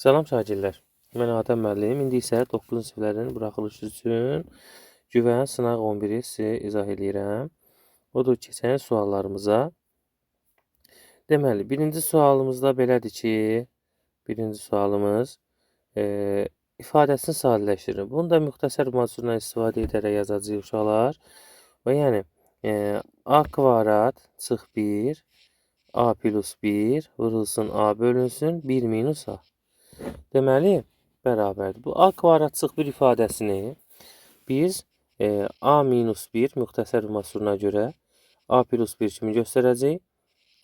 Salam şagirdlər. Mən Adəm müəllim. İndi isə 9-cu siniflərin buraxılışı üçün güvən sınaq 11-i sizə izah edirəm. Odur ki, keçən suallarımıza. Deməli, birinci sualımızda belədir ki, birinci sualımız ifadəsini sadələşdirin. Bunu da müxtəsər məzmundan istifadə edərək yazacağıq uşaqlar. Və yəni a kvadrat çıx 1, a plus 1 vurulsun a bölünsün 1 minus a. Deməli, bərabərdir. Bu a kvadrat çıx 1 ifadəsini biz a minus 1 müxtəsər məzmununa görə a plus 1 kimi göstərəcəyik.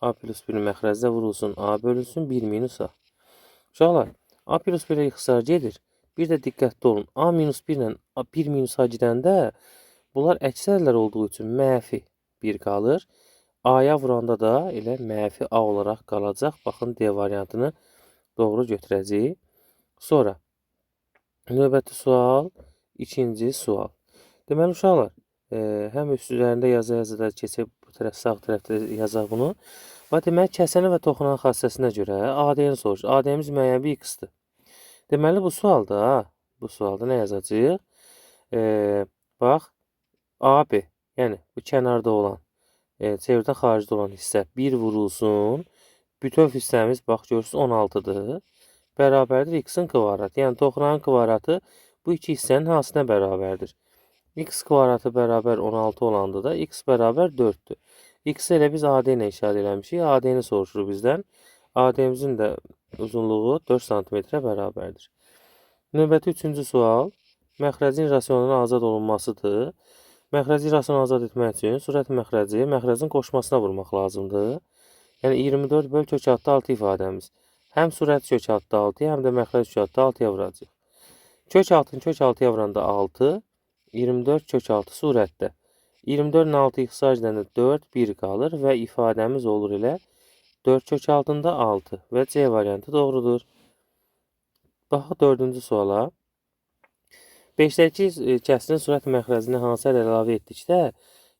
A plus 1 məxrəcdə vurulsun a bölünsün 1 minus a. Uşaqlar, a plus 1-ə ixtisar gedir. Bir də diqqətli olun. A minus 1 ilə 1 minus a gedəndə bunlar əksərlər olduğu üçün mənfi 1 qalır. A-ya vuranda da elə mənfi a olaraq qalacaq. Baxın, D variantını doğru götürəcəyik. Sonra növbəti sual, ikinci sual. Deməli uşaqlar, həm üstlərində yazı da keçib bu tərəf sağ tərəfdə yazaq bunu. Və deməli kəsəni və toxunan xassəsinə görə AD-ni soruşur. AD-miz müəyyən bir x-dir. Deməli bu sualda nə yazacağıq? Bax, AB, yəni bu kənarda olan, çevrədən xaricdə olan hissə 1 vurulsun. Bütöv hissəmiz bax görürsünüz 16-dır. Bərabərdir x-in kvadratı. Yəni toxunanın kvadratı bu iki hissənin hansına bərabərdir? X kvadratı bərabər 16 olanda da x bərabər 4-dür. X-i elə biz AD ilə işarə eləmişik. AD-ni soruşur bizdən. AD-mizin də uzunluğu 4 cm bərabərdir. Növbəti üçüncü sual. Məxrəcin rasionunun azad olunmasıdır. Məxrəci rasyonu azad etmək üçün sürət məxrəcin qoşmasına vurmaq lazımdır. Yəni 24 böl kök altı 6 ifadəmiz. Həm sürət kök altı 6-ya, həm də məxrəc kök altı 6-ya vuracaq. Kök altını kök 6-ya vuranda 6, 24 kök altı surətdə. 24-ün 6 ixtisar edəndə 4, 1 qalır və ifadəmiz olur elə 4 kök altında 6 və C variantı doğrudur. Baxaq 4-cü suala. 5-dəki kəsrin sürət məxrəcini hansı əl əlavə etdikdə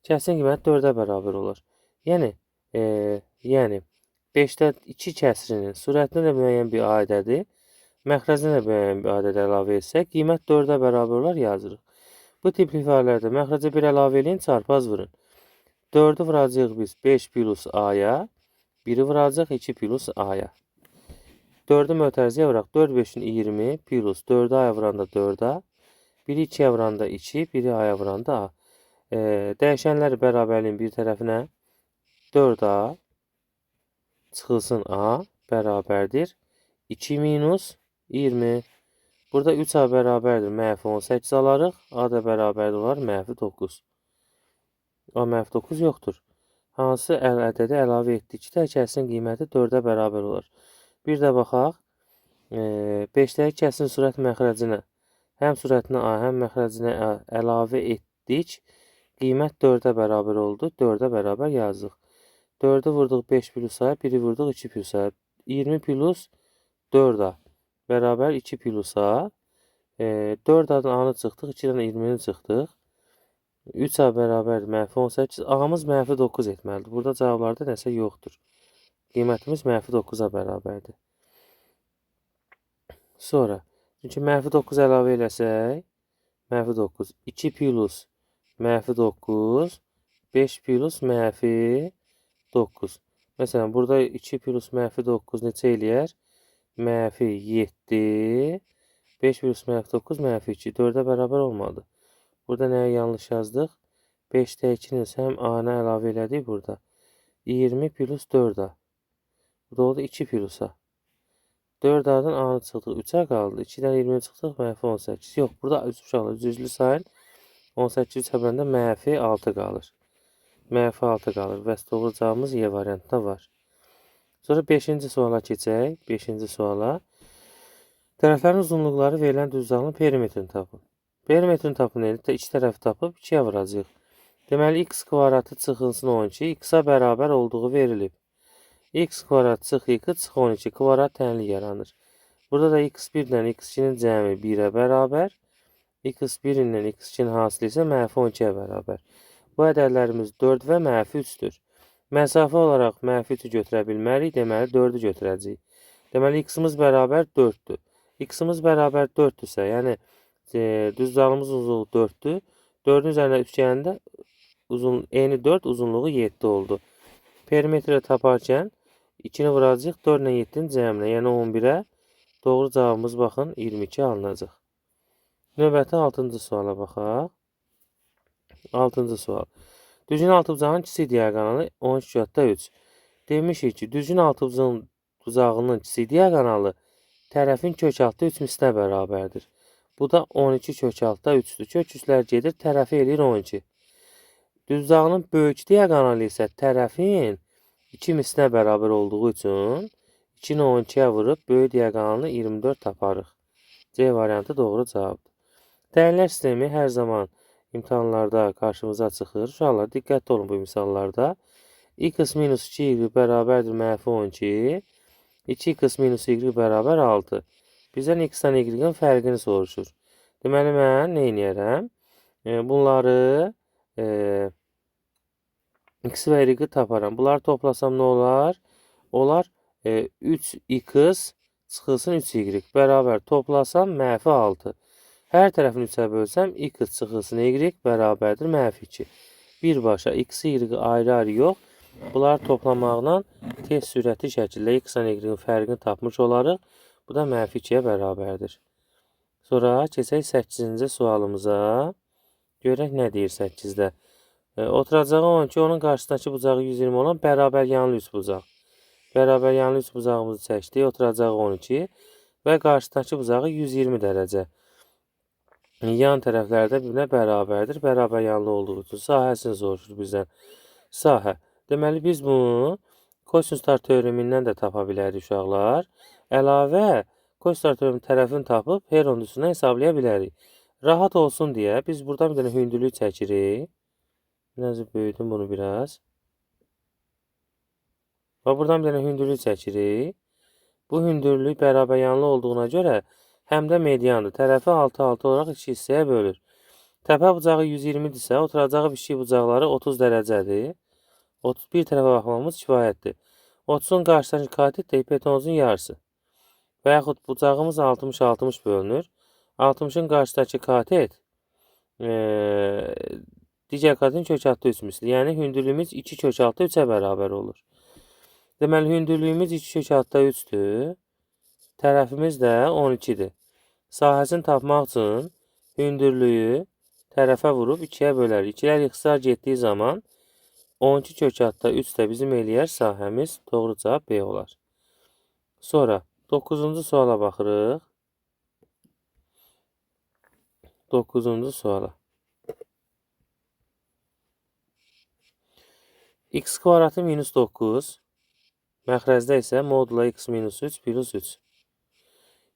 kəsrin qiyməti 4-ə bərabər olur. Yəni 5-də 2 kəsrinin sürətinə də müəyyən bir adədi, məxrəcinə də müəyyən bir adəd əlavə etsək, qiymət 4-ə bərabər olar yazırıq. Bu tip ifadələrdə məxrəcə 1 əlavə eləyin, çarpaz vurun. 4-ü vuracaq biz 5 plus a-ya, 1-i vuracaq 2 plus a-ya. 4-ü mötərizəyə vuraq. 4 5-in 20 plus 4-ü a-ya vuranda 4-a, 1-i 2-yə vuranda 2, 1-i a-ya vuranda a. Dəyişənləri bərabərliyin bir tərəfinə 4a çıxılsın a bərabərdir 2 minus 20. Burada 3a bərabərdir mənfi 18 alarıq. A da bərabərdir olar mənfi 9. A mənfi 9 yoxdur. Hansı ədədi əlavə etdikdə kəsin qiyməti 4-ə bərabər olur. Bir də baxaq. 5-dəki kəsin sürət məxrəcinə həm sürətinə a, həm məxrəcinə a əlavə etdik. Qiymət 4-ə bərabər oldu. 4-ə bərabər yazıq. 4-ü vurduq 5 plus a, 1-i vurduq 2 plus a. 20 plus 4a bərabər 2 plus a. 4a-dan a-nı çıxdıq, 2-dən 20-ni çıxdıq. 3a bərabər mənfi 18. A-mız mənfi 9 etməlidir. Burada cavablarda nəsə yoxdur. Qiymətimiz mənfi 9-a bərabərdir. Sonra, çünki mənfi 9 əlavə eləsək, mənfi 9. 2 plus mənfi 9, 5 plus mənfi 9. Məsələn, burada 2 plus mənfi 9 neçə eləyər? Mənfi 7, 5 plus mənfi 9, mənfi 2. 4-ə bərabər olmadı. Burada nəyə yanlış yazdıq? 5-də 2-nin həm a-nı əlavə elədik burada. 20 plus 4a. Bu da oldu 2 plus a. 4a-dan a-nı çıxdıq, 3-ə qaldı. 2-dən 20-ni çıxdıq, mənfi 18. Yox, burada uşaqlar düzlü sayın 18 3-ə böləndə mənfi 6 qalır. Mənfi 6 qalır və doğru cavabımız Y variantında var. Sonra 5-ci suala keçək. 5-ci suala. Tərəflərin uzunluqları verilən düzlüğün perimetrini tapın. Perimetrini tapın edib iki tərəfi tapıb 2-yə vuracaq. Deməli, x kvadratı çıxılsın 12, x-a bərabər olduğu verilib. X kvadrat çıx 2 çıx 12 kvadrat tənlik yaranır. Burada da x1 ilə x2-nin cəmi 1-ə bərabər. x1 ilə x2-nin hasili isə mənfi 12-yə bərabər. Bu ədədlərimiz 4 və mənfi 3-dür. Məsafə olaraq mənfi 3-ü götürə bilmərik, deməli 4-ü götürəcəyik. Deməli, x-imiz bərabər 4-dür. X-imiz bərabər 4-dürsə, yəni düzlüğümüz uzunluğu 4-dür. 4-ün üzərinə 3 gələndə eni 4, uzunluğu 7 oldu. Perimetri taparkən 2-ni vuracaq 4 ilə 7-nin cəminə, yəni 11-ə. Doğru cavabımız baxın 22 alınacaq. Növbəti 6-cı suala baxaq. 6-cı sual. Düzgün altıbucağın kiçik diaqonalı 13/3. Demişik ki, düzgün altıbucağının kiçik diaqonalı tərəfin kökaltı 3 mislinə bərabərdir. Bu da 12 kökaltda 3-dür. Kök üçlər gedir, tərəfi eləyir 12. Düzbucağının böyük diaqonalı isə tərəfin 2 mislinə bərabər olduğu üçün 2-ni 12-yə vurub böyük diaqonalını 24 taparıq. C variantı doğru cavabdır. Dəyərlər sistemi hər zaman imtahanlarda qarşımıza çıxır. Uşaqlar, diqqətli olun bu misallarda. X minus 2y bərabərdir mənfi 12. 2x minus y bərabər 6. Bizdən x-dan y-in fərqini soruşur. Deməli, mən nə edərəm? Bunları x və y taparam. Bunları toplasam nə olar? Olar 3x çıxılsın 3y bərabər toplasam mənfi 6. Hər tərəfini 3-ə bölsəm x çıxılsın y bərabərdir mənfi 2. Birbaşa x-i y ayrı-ayrı yox. Bunları toplamaqla tez sürətli şəkildə x-dan y-in fərqini tapmış olarıq. Bu da mənfi 2-yə bərabərdir. Sonra keçək 8-ci sualımıza. Görək nə deyir 8-də. Oturacağı 12, onun qarşısındakı bucağı 120 olan bərabər yanlı 3 bucaq. Bərabər yanlı 3 bucağımızı çəkdik. Oturacağı 12 və qarşısındakı bucağı 120 dərəcə. Yan tərəflərdə bir-birinə bərabərdir. Bərabər yanlı olduğu üçün sahəsini soruşur bizdən. Sahə. Deməli, biz bunu kosinuslar teoremindən də tapa bilərik uşaqlar. Əlavə kosinuslar teoremi tərəfini tapıb Heronun hesablaya bilərik. Rahat olsun deyə biz buradan bir dənə hündürlük çəkirik. Biraz böyüdüm bunu biraz. Və buradan bir dənə hündürlük çəkirik. Bu hündürlük bərabər yanlı olduğuna görə həm də mediandır. Tərəfi 6-6 olaraq 2 hissəyə bölür. Təpə bucağı 120-dirsə, oturacağı pişik bucaqları 30 dərəcədir. 31 tərəfə baxmamız kifayətdir. 30-un qarşısındakı katet də hipotenuzun yarısı. Və yaxud bucağımız 60-60 bölünür. 60-ın qarşısındakı katet digər katetin kökaltı 3 misli. Yəni, hündürlüyümüz 2 kökaltı 3-ə bərabər olur. Deməli, hündürlüyümüz 2 kökaltda 3-dür. Tərəfimiz də 12-dir. Sahəsini tapmaq üçün hündürlüyü tərəfə vurub 2-yə bölərik. 2-lər ixtisar getdiyi zaman 12 kökaltda 3 də bizim eləyər sahəmiz. Doğru cavab B olar. Sonra 9-cu suala baxırıq. 9-cu suala. X kvadratı minus 9. Məxrəcdə isə modula x minus 3 plus 3.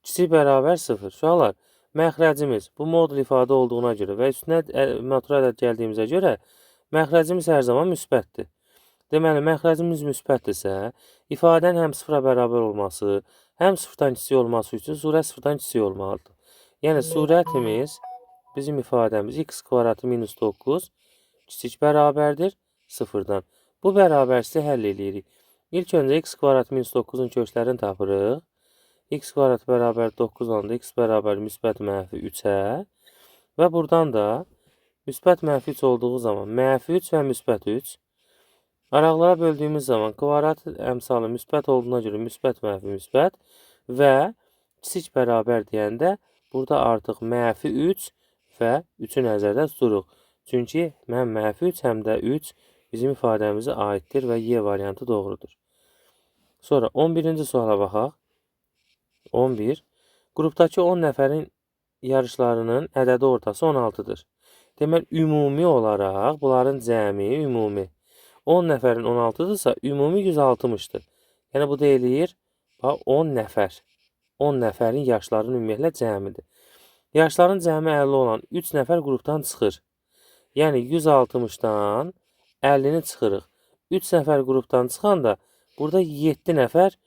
Kiçik bərabər 0. Uşaqlar, məxrəcimiz bu modul ifadə olduğuna görə və üstünə natural ədəd gəldiyimizə görə məxrəcimiz hər zaman müsbətdir. Deməli, məxrəcimiz müsbətdirsə, ifadənin həm sıfıra bərabər olması, həm sıfırdan kiçik olması üçün surət sıfırdan kiçik olmalıdır. Yəni, surətimiz, bizim ifadəmiz x kvadratı minus 9 kiçik bərabərdir sıfırdan. Bu bərabərsizi həll edirik. İlk öncə x kvadratı minus 9-un köklərini tapırıq. X kvadratı bərabər 9 olanda x bərabər müsbət mənfi 3-ə və buradan da müsbət mənfi 3 olduğu zaman mənfi 3 və müsbət 3 araqlara böldüyümüz zaman kvadrat əmsalı müsbət olduğuna görə müsbət mənfi müsbət və kiçik bərabər deyəndə burada artıq mənfi 3 və 3-ü nəzərdə tuturuq. Çünki həm mənfi 3 həm də 3 bizim ifadəmizə aiddir və Y variantı doğrudur. Sonra 11-ci suala baxaq. 11. Qrupdakı 10 nəfərin yarışlarının ədədi ortası 16-dır. Deməli, ümumi olaraq bunların cəmi ümumi 10 nəfərin 16-dırsa, ümumi 160-dır. Yəni, bu da eləyir 10 nəfər. 10 nəfərin yaşlarının ümumiyyətlə cəmidir. Yaşların cəmi 50 olan 3 nəfər qrupdan çıxır. Yəni, 160-dan 50-ni çıxırıq. 3 nəfər qrupdan çıxanda burada 7 nəfər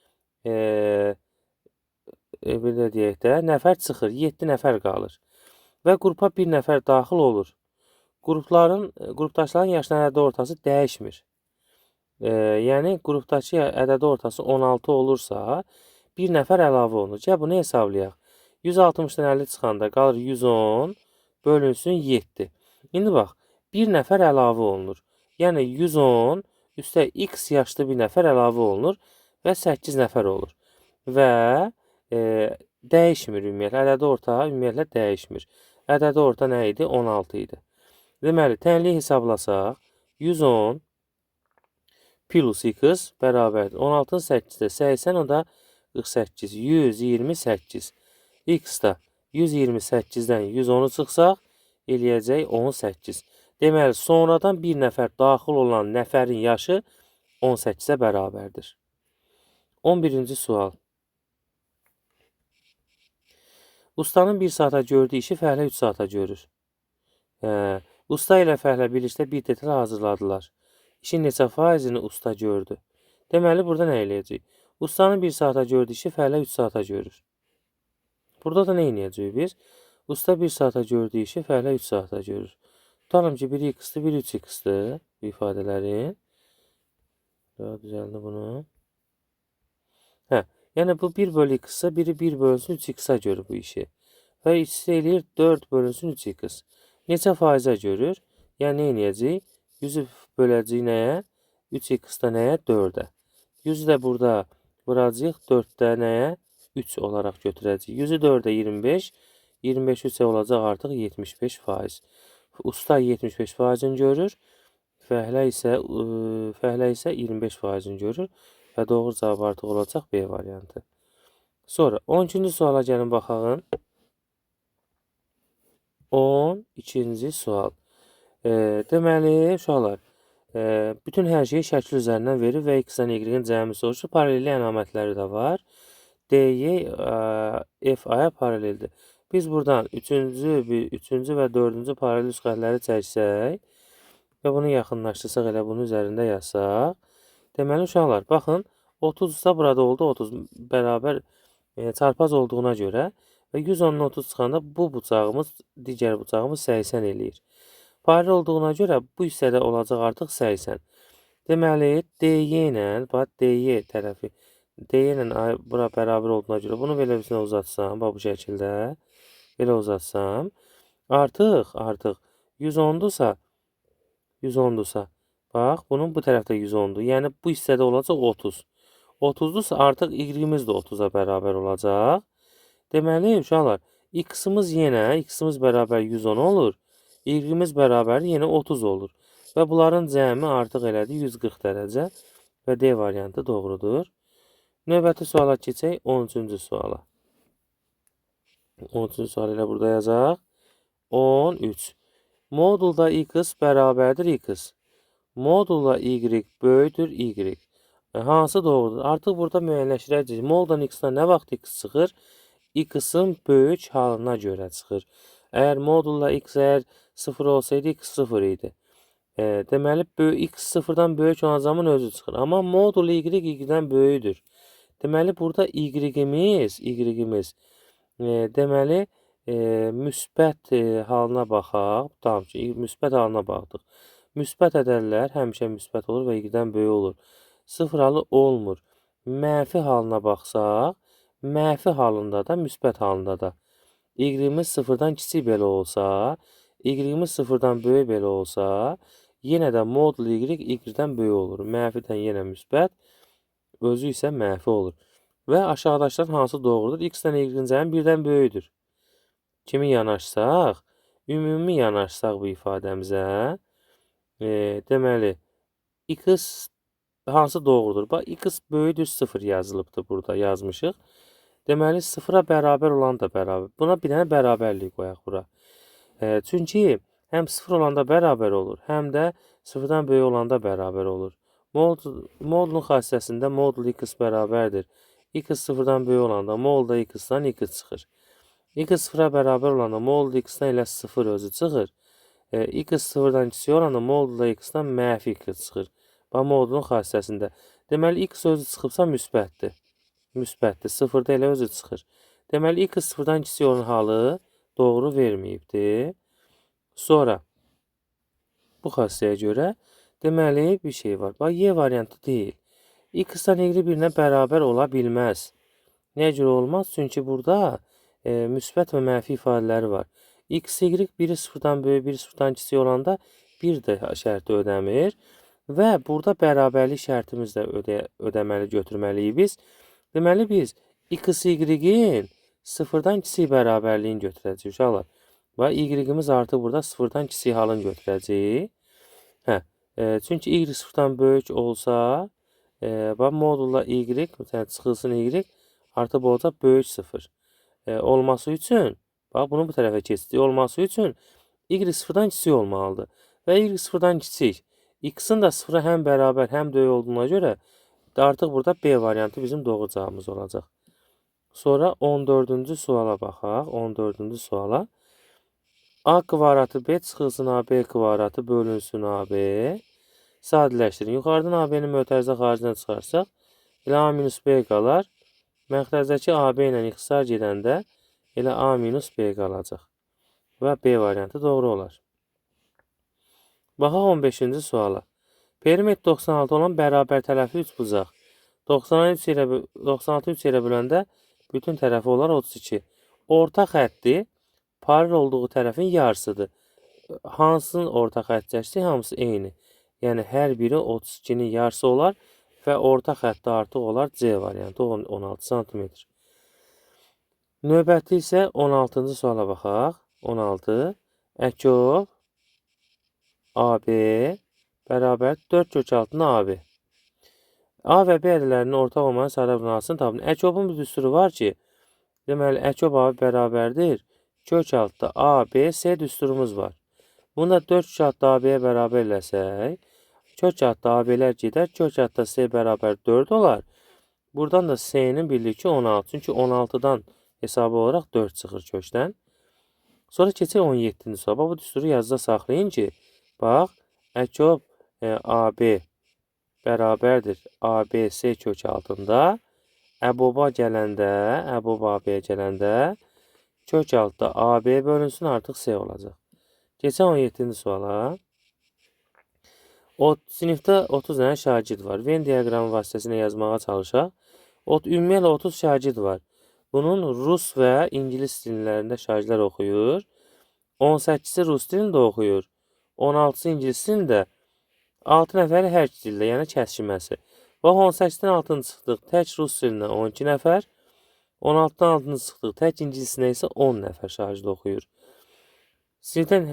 bir də deyək də, nəfər çıxır, 7 nəfər qalır. Və qrupa 1 nəfər daxil olur. Qrupdaşların yaşlarının ədədi ortası dəyişmir. Yəni, qrupdakı ədədi ortası 16 olursa, 1 nəfər əlavə olunur. Gəl, bunu hesablayaq. 160-dan 50 çıxanda qalır 110 bölünsün 7. İndi bax, bir nəfər əlavə olunur. Yəni 110 üstə x yaşlı bir nəfər əlavə olunur və 8 nəfər olur. Və dəyişmir ümumiyyətlə. Ədədi orta ümumiyyətlə dəyişmir. Ədədi orta nə idi? 16 idi. Deməli, tənliyi hesablasaq, 110 plus x bərabərdir. 16-nın 8-də 80, o da 48. 128. X da 128-dən 110-u çıxsaq, eləyəcək 18. Deməli, sonradan bir nəfər daxil olan nəfərin yaşı 18-ə bərabərdir. 11-ci sual. Ustanın 1 saata gördüyü işi fəhlə 3 saata görür. Usta ilə fəhlə birlikdə bir detal hazırladılar. İşin neçə faizini usta gördü? Deməli, burada nə eləyəcək? Ustanın 1 saata gördüyü işi fəhlə 3 saata görür. Burada da nə eləyəcək biz? Usta 1 saata gördüyü işi fəhlə 3 saata görür. Tutalım ki, biri x-dır, biri 3x-dır bu ifadələrin. Daha düzəldi bunu. Yəni bu 1 bölü x-sə, biri 1 bölünsün 3x-a görür bu işi. Və ikisi eləyir 4 bölünsün 3x. Neçə faizə görür? Yəni nə eləyəcək? 100-ü böləcək nəyə? 3x-da nəyə? 4-ə. 100-ü də burada vuracaq 4-də nəyə? 3 olaraq götürəcək. 100-ü 4-ə 25, 25 3-ə olacaq artıq 75 faiz. Usta 75 faizini görür, fəhlə isə 25 faizini görür və doğru cavab artıq olacaq B variantı. Sonra 12-ci suala gəlin baxalım. 12-ci sual. Deməli, uşaqlar, bütün hər şeyi şəkil üzərindən verir və x-dən y-in cəmi soruşur. Paralelli əlamətləri də var. D-Y F-A-ya paraleldir. Biz buradan 3-cü və 4-cü paralel üst xətləri çəksək və bunu yaxınlaşdırsaq, elə bunun üzərində yazsaq. Deməli, uşaqlar, baxın, 30-da burada oldu, 30 bərabər çarpaz olduğuna görə və 110-dan 30 çıxanda bu bucağımız, digər bucağımız 80 eləyir. Paralel olduğuna görə bu hissədə olacaq artıq 80. Deməli, D-Y ilə, bax, D-Y tərəfi, D-Y ilə bura bərabər olduğuna görə bunu belə bir uzatsam, bax, bu şəkildə, belə uzatsam, artıq 110-dursa, bax, bunun bu tərəfdə 110-dur. Yəni, bu hissədə olacaq 30. 30-dursa, artıq y-imiz də 30-a bərabər olacaq. Deməli, uşaqlar, x-imiz bərabər 110 olur. Y-imiz bərabər yenə 30 olur. Və bunların cəmi artıq elədi 140 dərəcə və D variantı doğrudur. Növbəti suala keçək 13-cü suala. 13-cü sual ilə burada yazaq. 13. Modulda x bərabərdir x. Modulda y böyükdür y. Hansı doğrudur? Artıq burada müəyyənləşdirəcəyik. Moduldan x-dan nə vaxt x çıxır? X-in böyük halına görə çıxır. Əgər modulla x 0 olsaydı, x 0 idi. Deməli, x 0-dan böyük olan zaman özü çıxır. Amma modul y y-dən böyüdür. Deməli, burada y-imiz deməli, müsbət halına baxaq. Tamam ki, müsbət halına baxdıq. Müsbət ədədlər həmişə müsbət olur və y-dən böyük olur. 0 halı olmur. Mənfi halına baxsaq, mənfi halında da, müsbət halında da. Y-imiz 0-dan kiçik belə olsa, y-imiz 0-dan böyük belə olsa, yenə də modul y y-dən böyük olur. Mənfidən yenə müsbət, özü isə mənfi olur. Və aşağıdaşlar hansı doğrudur? X-dən y-in cəmi 1-dən böyüdür. Kimi yanaşsaq, ümumi yanaşsaq bu ifadəmizə, deməli, x hansı doğrudur? Bax, x böyüdür 0 yazılıbdır burada, yazmışıq. Deməli, 0-a bərabər olan da bərabər. Buna bir dənə bərabərlik qoyaq bura. Çünki həm 0 olanda bərabər olur, həm də 0-dan böyük olanda bərabər olur. Modulun xassəsində modul x bərabərdir. X 0-dan böyük olanda modulda x-dan x çıxır. X 0-a bərabər olanda modulda x-dan elə 0 özü çıxır. X 0-dan kiçik olanda modulda x-dan mənfi x çıxır. Bax, modulun xassəsində. Deməli, x özü çıxıbsa müsbətdir. Müsbətdir. 0-da elə özü çıxır. Deməli, x 0-dan kiçik olan halı doğru verməyibdir. Sonra, bu xassəyə görə deməli, bir şey var. Bax, y variantı deyil. X-dan y birinə bərabər ola bilməz. Nəyə görə olmaz? Çünki burada müsbət və mənfi ifadələri var. X, Y biri sıfırdan böyük, biri sıfırdan kiçik olanda bir də şərti ödəmir. Və burada bərabərlik şərtimiz də ödəməli götürməliyik biz. Deməli biz X, Y-in sıfırdan kiçik bərabərliyini götürəcəyik uşaqlar. Və Y-imiz artıq burada sıfırdan kiçik halını götürəcəyik. Çünki Y sıfırdan böyük olsa, modulla Y, məsələn, çıxılsın Y, artıq bu olacaq böyük sıfır. Olması üçün, bax, bunu bu tərəfə keçdik. Olması üçün Y sıfırdan kiçik olmalıdır. Və Y sıfırdan kiçik. X-in də sıfıra həm bərabər, həm böyük olduğuna görə artıq burada B variantı bizim doğru cavabımız olacaq. Sonra 14-cü suala baxaq. 14-cü suala. A kvadratı B çıxılsın AB kvadratı bölünsün AB. Sadələşdirin. Yuxarıdan AB-ni mötərizə xaricdən çıxarsaq, elə A minus B qalar. Məxrəzdəki AB ilə ixtisar gedəndə elə A minus B qalacaq. Və B variantı doğru olar. Baxaq 15-ci suala. Perimetr 96 olan bərabər tərəfli 3 bucaq. 96 3 yerə böləndə bütün tərəfi olar 32. Orta xətti paralel olduğu tərəfin yarısıdır. Hansının orta xətt çəkisi? Hamısı eyni. Yəni hər biri 32-nin yarısı olar və orta xəttdə artıq olar C variantı 16 sm. Növbəti isə 16-cı suala baxaq. 16. Əkov AB bərabər 4 kök altına AB. A və B ədələrinin ortaq olmayan sayılar bölünməsini tapın. Əkovun bir düsturu var ki, deməli, Əkov AB bərabərdir. Kök altda A, B, C düsturumuz var. Bunu da 4 kök altda AB-yə bərabər eləsək, kök altda AB-lər gedər, kök altda C bərabər 4 olar. Buradan da C-nin birliyi 16. Çünki 16-dan hesabı olaraq 4 çıxır kökdən. Sonra keçək 17-ci suala. Bu düsturu yazıda saxlayın ki, bax, Əkov AB bərabərdir ABC kök altında. Əboba gələndə, Əboba AB-yə gələndə kök altda AB bölünsün artıq C olacaq. Keçən 17-ci suala. Sinifdə 30 dənə şagird var. Venn diaqramı vasitəsilə yazmağa çalışaq. Ümumiyyətlə 30 şagird var. Bunun rus və ingilis dillərində şagirdlər oxuyur. 18-i rus dilində oxuyur. 16-sı ingilis dilində. 6 nəfəri hər iki dildə, yəni kəskinməsi. Bax, 18-dən 6-cı çıxdıq, tək rus dilində 12 nəfər. 16-dan 6-cı çıxdıq, tək ingilisinə isə 10 nəfər şagird oxuyur. Sinifdən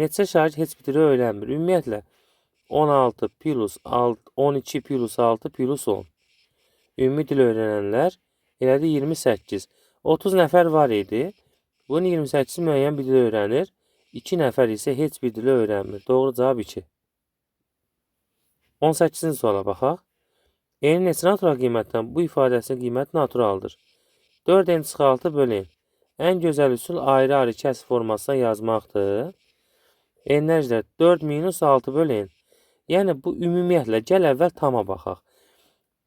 neçə şagird heç bir dili öyrənmir. Ümumiyyətlə, 16 plus 12 plus 6 plus 10. Ümumi dil öyrənənlər elədi 28. 30 nəfər var idi. Bunun 28-i müəyyən bir dil öyrənir. 2 nəfər isə heç bir dili öyrənmir. Doğru cavab 2. 18-ci suala baxaq. N-in neçə natural qiymətdən bu ifadəsinin qiyməti naturaldır. 4n çıxı 6 bölün. Ən gözəl üsul ayrı-ayrı kəsr formasına yazmaqdır. N-lər 4 minus 6 bölün. Yəni, bu ümumiyyətlə, gəl əvvəl tama baxaq.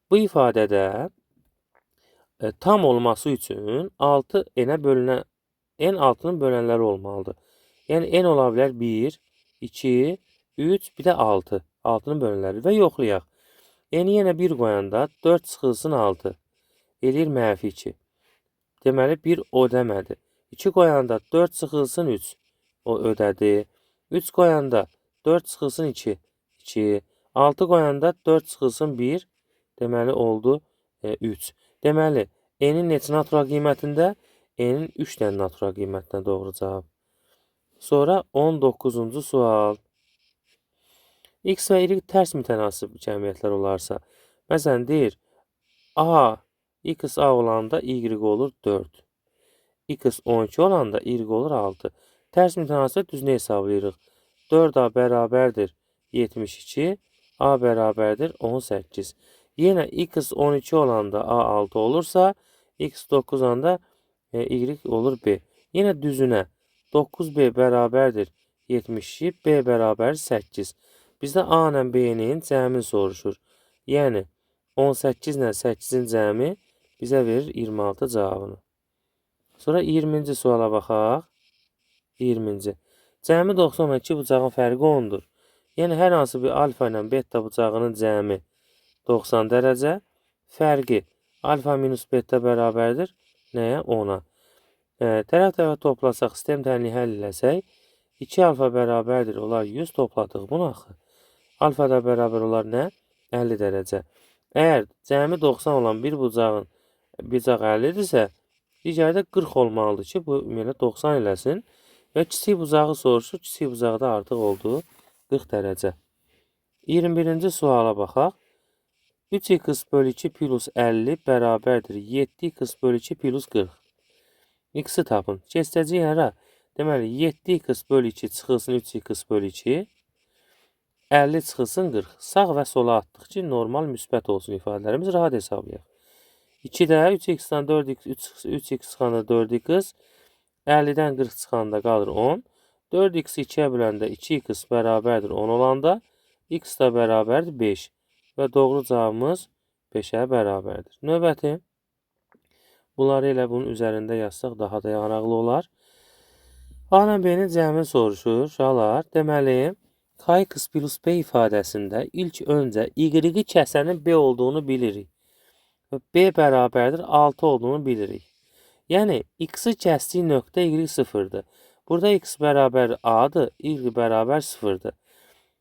Bu ifadədə tam olması üçün 6 n-ə bölünən, n 6-nın bölənləri olmalıdır. Yəni, n ola bilər 1, 2, 3, bir də 6. 6-nın bölənləri və yoxlayaq. N-i yenə 1 qoyanda 4 çıxılsın 6. Eləyir mənfi 2. Deməli, 1 ödəmədi. 2 qoyanda 4 çıxılsın 3. O ödədi. 3 qoyanda 4 çıxılsın 2. 2. 6 qoyanda 4 çıxılsın 1. Deməli, oldu 3. Deməli, n-in neçə natural qiymətində? N-in 3 dənə natural qiymətinə doğru cavab. Sonra 19-cu sual. X və Y tərs mütənasib cəmiyyətlər olarsa, məsələn, deyir, A, X A olanda Y olur 4. X 12 olanda Y olur 6. Tərs mütənasibət düzünü hesablayırıq. 4A bərabərdir 72, A bərabərdir 18. Yenə X 12 olanda A 6 olursa, X 9 olanda Y olur B. Yenə düzünə 9B bərabərdir 72, B bərabər 8. Bizdə A ilə B-nin cəmini soruşur. Yəni, 18 ilə 8-in cəmi bizə verir 26 cavabını. Sonra 20-ci suala baxaq. 20-ci. Cəmi 92 bucağın fərqi 10-dur. Yəni, hər hansı bir alfa ilə beta bucağının cəmi 90 dərəcə. Fərqi alfa minus beta bərabərdir. Nəyə? 10-a. Tərəf-tərəfə toplasaq, sistem tənliyi həll eləsək, 2 alfa bərabərdir, olar 100 topladıq. Bunu axı. Alfa da bərabər olar nə? 50 dərəcə. Əgər cəmi 90 olan bir bucaq 50-dirsə, digərdə 40 olmalıdır ki, bu ümumiyyətlə 90 eləsin. Və kiçik bucağı soruşur, kiçik bucaqda artıq oldu 40 dərəcə. 21-ci suala baxaq. 3x bölü 2 plus 50 bərabərdir 7x bölü 2 plus 40. X-i tapın. Keçəcək hərə. Deməli, 7x bölü 2 çıxılsın 3x bölü 2. 50 çıxılsın 40. Sağ və sola atdıq ki, normal müsbət olsun ifadələrimiz, rahat hesablayaq. 2-də 3x-dan 3x çıxanda 4x, 50-dən 40 çıxanda qalır 10. 4x 2-yə böləndə 2x bərabərdir 10 olanda, x da bərabərdir 5. Və doğru cavabımız 5-ə bərabərdir. Növbəti, bunları elə bunun üzərində yazsaq daha da yanaqlı olar. A ilə B-nin cəmini soruşur, uşaqlar. Deməli, kx plus b ifadəsində ilk öncə y-i kəsənin b olduğunu bilirik. Və b bərabərdir 6 olduğunu bilirik. Yəni, x-i kəsdiyi nöqtə y 0-dır. Burada x bərabər a-dır, y bərabər 0-dır.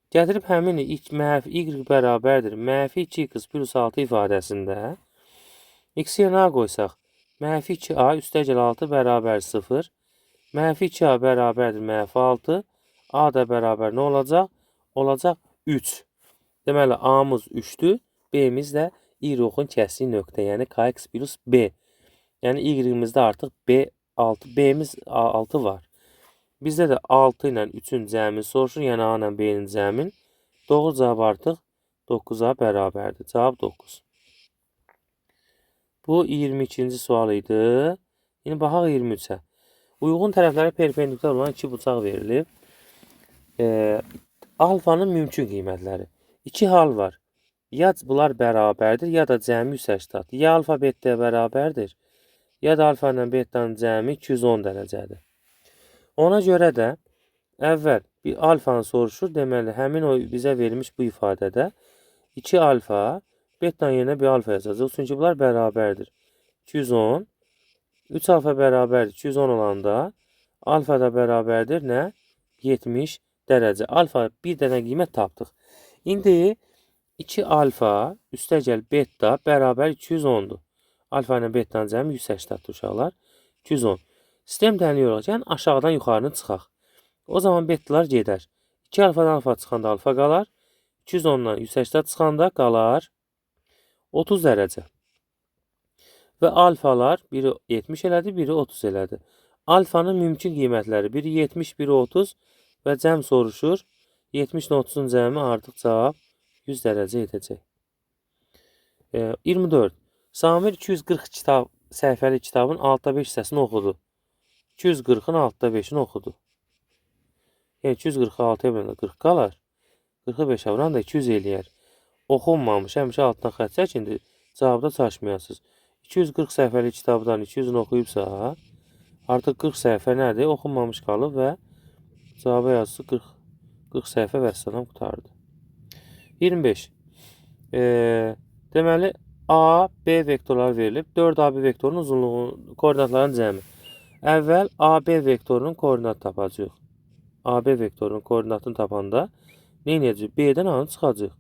Gətirib həmin y bərabərdir. Mənfi 2x plus 6 ifadəsində x-i yana qoysaq, mənfi 2a üstəgəl 6 bərabər 0. Mənfi 2a bərabərdir mənfi 6. A da bərabər nə olacaq? Olacaq 3. Deməli, A-mız 3-dür. B-miz də y-in kəsdiyi nöqtə, yəni kx plus b. Yəni, y-imizdə artıq B-miz 6 var. Bizdə də 6 ilə 3-ün cəmini soruşur, yəni A ilə B-nin cəmin. Doğru cavab artıq 9-a bərabərdir. Cavab 9. Bu 22-ci sual idi. Yəni, baxaq 23-ə. Uyğun tərəfləri perpendikülər olan iki bucaq verilib. Alfanın mümkün qiymətləri. 2 hal var. Ya bunlar bərabərdir, ya da cəmi 180. Ya alfa betdə bərabərdir, ya da alfa ilə bettanın cəmi 210 dərəcədir. Ona görə də əvvəl bir alfanı soruşur. Deməli, həmin o bizə verilmiş bu ifadədə 2 alfa, bettanın yerinə bir alfa yazacaq. Çünki bunlar bərabərdir. 210. 3 alfa bərabərdir. 210 olanda alfa da bərabərdir nə? 70 dərəcə. Alfa bir dənə qiymət tapdıq. İndi 2 alfa üstəgəl beta bərabər 210-dur. Alfa ilə betanın cəmi 180-dir uşaqlar. 210. Sistem tənliyi olacaq. Yəni aşağıdan yuxarını çıxaq. O zaman betalar gedər. 2 alfadan alfa çıxanda alfa qalar. 210-dan 180 çıxanda qalar 30 dərəcə. Və alfalar biri 70 elədi, biri 30 elədi. Alfanın mümkün qiymətləri biri 70, biri 30 və cəm soruşur. 70 ilə 30-un cəmi artıq cavab 100 dərəcə edəcək. 24. Samir 240 səhifəli kitabın altta 5 hissəsini oxudu. 240-ın altta 5-ini oxudu. Yəni 246-ya böləndə 40 qalar. 40-ı 5-ə vuran da 200 eləyər. Oxunmamış, həmişə altdan xətt çəkin, cavabda çaşmayasınız. 240 səhifəli kitabdan 200-ünü oxuyubsa, artıq 40 səhifə nədir? Oxunmamış qalıb və cavaba yazısı 40 səhifə və salam qutardı. 25. Deməli, A, B vektorları verilib. 4AB vektorunun uzunluğu, koordinatların cəmi. Əvvəl AB vektorunun koordinatı tapacaq. AB vektorunun koordinatını tapanda nə edəcək? B-dən A-nı çıxacaq.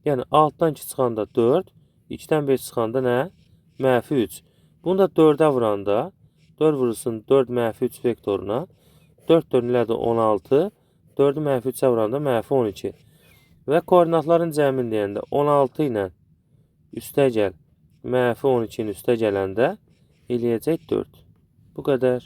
Yəni, altdan 2 çıxanda 4, 2-dən 5 çıxanda nə? Mənfi 3. Bunu da 4-ə vuranda, 4 vurulsun 4 mənfi 3 vektoruna, 4 dönülədir 16, 4-ü mənfi 3-ə vuranda mənfi 12. Və koordinatların cəmini deyəndə 16 ilə üstəgəl mənfi 12-nin üstə gələndə eləyəcək 4. Bu qədər.